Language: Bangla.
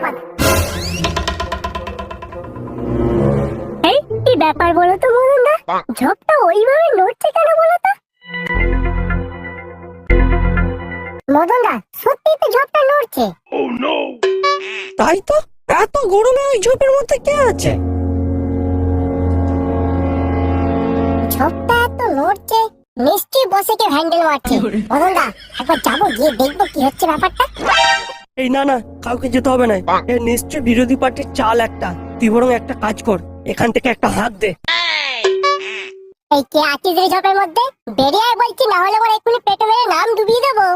বাঁধ। এই কি ব্যাপার বলো তো মদনদা, ঝোপটা ওইভাবে নড়ছে কেন বলো তো? মদনদা সত্যি তো ঝোপটা নড়ছে। তাই তো, এত গরমে ওই ঝোপের মধ্যে কে আছে? ঝোপটা এত নড়ছে, নিশ্চয়ই বসে কে হ্যান্ডেল মারছে। মদনদা একবার যাবো, গিয়ে দেখবো কি হচ্ছে ব্যাপারটা। এই না না, কাউকে যেতে হবে না, এ নিশ্চয়ই বিরোধী পার্টির চাল একটা। তুই বরং একটা কাজ কর, এখান থেকে একটা হাত দে। এই কে আছিস রে ঝোপের মধ্যে? বেরিয়ে আয় বলছি, না হলে পরে এক্ষুনি পেটে মেরে নাম ডুবিয়ে দেবো।